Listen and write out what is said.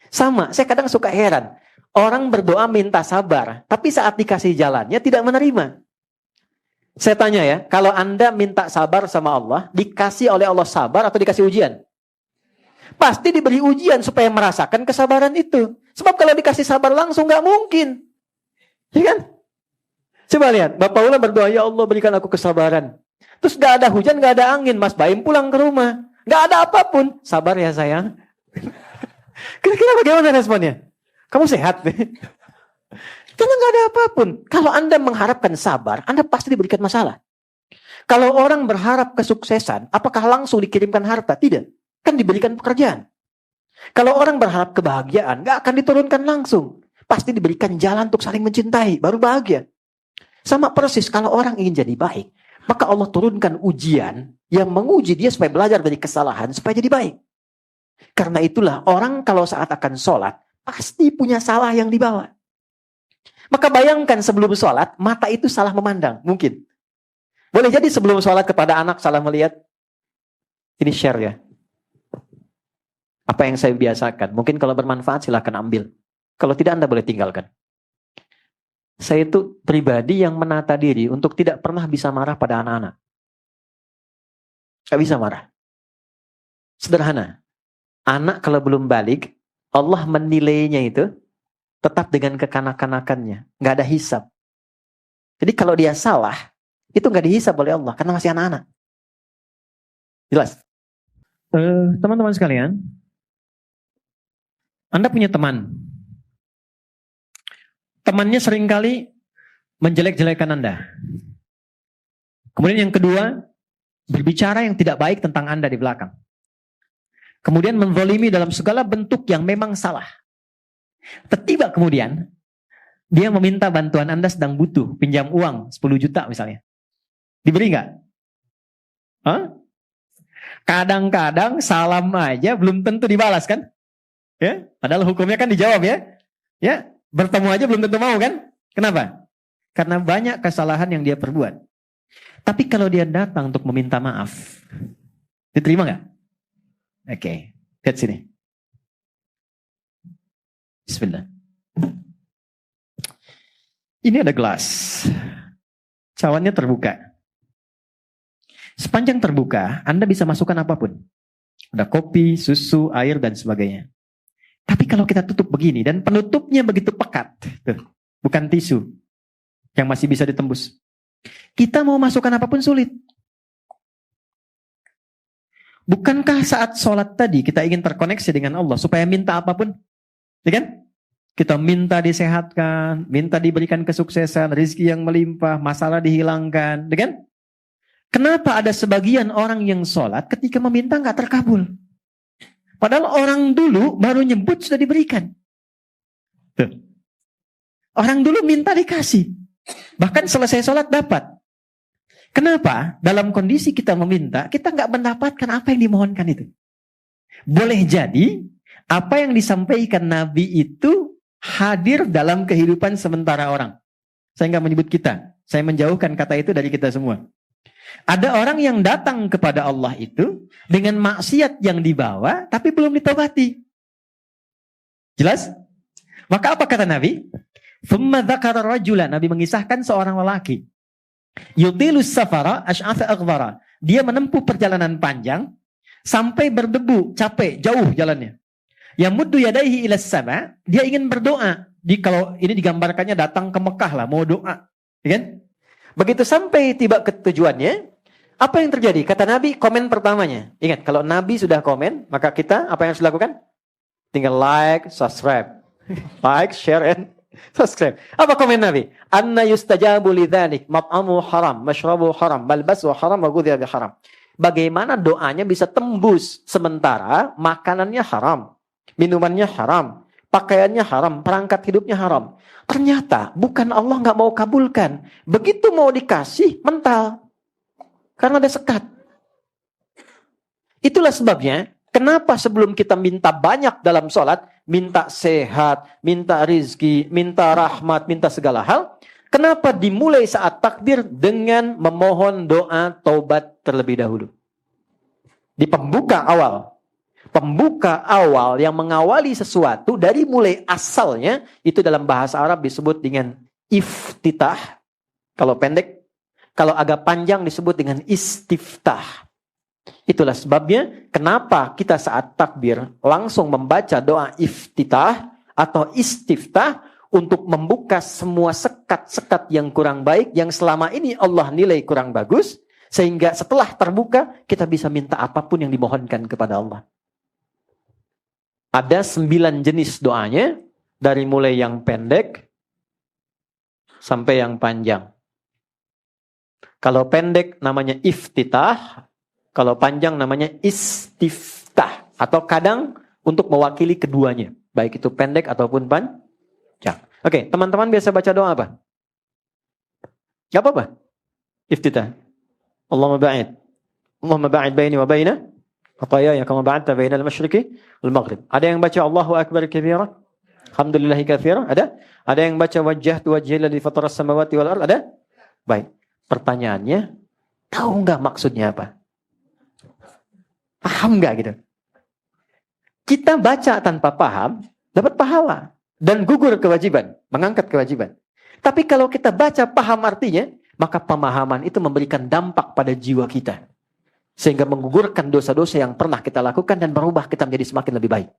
Sama, saya kadang suka heran. Orang berdoa minta sabar, tapi saat dikasih jalannya tidak menerima. Saya tanya ya, kalau Anda minta sabar sama Allah, dikasih oleh Allah sabar atau dikasih ujian? Pasti diberi ujian supaya merasakan kesabaran itu. Sebab kalau dikasih sabar langsung nggak mungkin. Ya kan? Coba lihat, Bapak Ula berdoa, ya Allah berikan aku kesabaran. Terus nggak ada hujan, nggak ada angin, Mas Baim pulang ke rumah. Nggak ada apapun. Sabar ya sayang. Kira-kira bagaimana responnya? Kamu sehat? Karena nggak ada apapun. Kalau Anda mengharapkan sabar, Anda pasti diberikan masalah. Kalau orang berharap kesuksesan, apakah langsung dikirimkan harta? Tidak. Kan diberikan pekerjaan. Kalau orang berharap kebahagiaan, nggak akan diturunkan langsung. Pasti diberikan jalan untuk saling mencintai, baru bahagia. Sama persis, kalau orang ingin jadi baik, maka Allah turunkan ujian yang menguji dia supaya belajar dari kesalahan, supaya jadi baik. Karena itulah orang kalau saat akan sholat, pasti punya salah yang dibawa. Maka bayangkan sebelum sholat, mata itu salah memandang. Mungkin. Boleh jadi sebelum sholat kepada anak salah melihat. Ini share ya. Apa yang saya biasakan. Mungkin kalau bermanfaat silahkan ambil. Kalau tidak Anda boleh tinggalkan. Saya itu pribadi yang menata diri untuk tidak pernah bisa marah pada anak-anak. Gak bisa marah. Sederhana. Anak kalau belum balik, Allah menilainya itu tetap dengan kekanak-kanakannya. Nggak ada hisab. Jadi kalau dia salah, itu nggak dihisab oleh Allah. Karena masih anak-anak. Jelas? Teman-teman sekalian. Anda punya teman. Temannya seringkali menjelek-jelekan Anda. Kemudian yang kedua, berbicara yang tidak baik tentang Anda di belakang. Kemudian menzalimi dalam segala bentuk yang memang salah. Tiba kemudian, dia meminta bantuan Anda sedang butuh, pinjam uang 10 juta misalnya. Diberi nggak? Hah? Kadang-kadang salam aja belum tentu dibalas kan? Ya, padahal hukumnya kan dijawab ya. Ya, bertemu aja belum tentu mau kan? Kenapa? Karena banyak kesalahan yang dia perbuat. Tapi kalau dia datang untuk meminta maaf, diterima nggak? Oke, lihat sini. Bismillah. Ini ada gelas. Cawannya terbuka. Sepanjang terbuka, Anda bisa masukkan apapun. Ada kopi, susu, air, dan sebagainya. Tapi kalau kita tutup begini, dan penutupnya begitu pekat. Tuh, bukan tisu. Yang masih bisa ditembus. Kita mau masukkan apapun sulit. Bukankah saat sholat tadi kita ingin terkoneksi dengan Allah supaya minta apapun? Ya kan? Kita minta disehatkan, minta diberikan kesuksesan, rezeki yang melimpah, masalah dihilangkan. Ya kan? Kenapa ada sebagian orang yang sholat ketika meminta nggak terkabul? Padahal orang dulu baru nyebut sudah diberikan. Tuh. Orang dulu minta dikasih. Bahkan selesai sholat dapat. Kenapa? Dalam kondisi kita meminta, kita nggak mendapatkan apa yang dimohonkan itu. Boleh jadi, apa yang disampaikan Nabi itu hadir dalam kehidupan sementara orang. Saya nggak menyebut kita. Saya menjauhkan kata itu dari kita semua. Ada orang yang datang kepada Allah itu dengan maksiat yang dibawa, tapi belum ditobati. Jelas? Maka apa kata Nabi? Thumma dzakara rajulan. Nabi mengisahkan seorang lelaki. Yutilus safara asy'atha aghbara. Dia menempuh perjalanan panjang sampai berdebu, capek, jauh jalannya. Yamuddu yadaihi ilas sama, dia ingin berdoa. Kalau ini digambarkannya datang ke Mekah lah, mau doa. Ya kan? Begitu sampai tiba ke tujuannya, apa yang terjadi? Kata Nabi, komen pertamanya. Ingat, kalau Nabi sudah komen, maka kita apa yang harus dilakukan? Tinggal like, subscribe. Like, share, and subscribe. Apa komen Nabi? Anna yustajabu lidzalik, mat'amu haram, mashrabu haram, malbasu haram, wa ghudhiya bi haram. Bagaimana doanya bisa tembus sementara makanannya haram, minumannya haram, pakaiannya haram, perangkat hidupnya haram. Ternyata bukan Allah nggak mau kabulkan. Begitu mau dikasih, mental. Karena ada sekat. Itulah sebabnya, kenapa sebelum kita minta banyak dalam sholat, minta sehat, minta rizki, minta rahmat, minta segala hal, kenapa dimulai saat takbir dengan memohon doa taubat terlebih dahulu? Di pembuka awal. Pembuka awal yang mengawali sesuatu dari mulai asalnya itu dalam bahasa Arab disebut dengan iftitah. Kalau pendek, kalau agak panjang disebut dengan istiftah. Itulah sebabnya kenapa kita saat takbir langsung membaca doa iftitah atau istiftah untuk membuka semua sekat-sekat yang kurang baik yang selama ini Allah nilai kurang bagus, sehingga setelah terbuka kita bisa minta apapun yang dimohonkan kepada Allah. Ada 9 jenis doanya, dari mulai yang pendek sampai yang panjang. Kalau pendek namanya iftitah, kalau panjang namanya istiftah. Atau kadang untuk mewakili keduanya, baik itu pendek ataupun panjang. Oke, teman-teman biasa baca doa apa? Gak apa-apa. Iftitah. Allahumma ba'id baini wa baina khataaya kama ba'adta bainal masyriqi wal maghrib. Ada yang baca Allahu akbar kabira, alhamdulillahi katsira? Ada yang baca wajjahtu wajhiya alladzi fataras samawati wal ardh? Ada? Baik. Pertanyaannya, tahu nggak maksudnya apa? Paham nggak gitu? Kita baca tanpa paham, dapat pahala dan gugur kewajiban, mengangkat kewajiban. Tapi kalau kita baca paham artinya, maka pemahaman itu memberikan dampak pada jiwa kita. Sehingga menggugurkan dosa-dosa yang pernah kita lakukan dan berubah kita menjadi semakin lebih baik.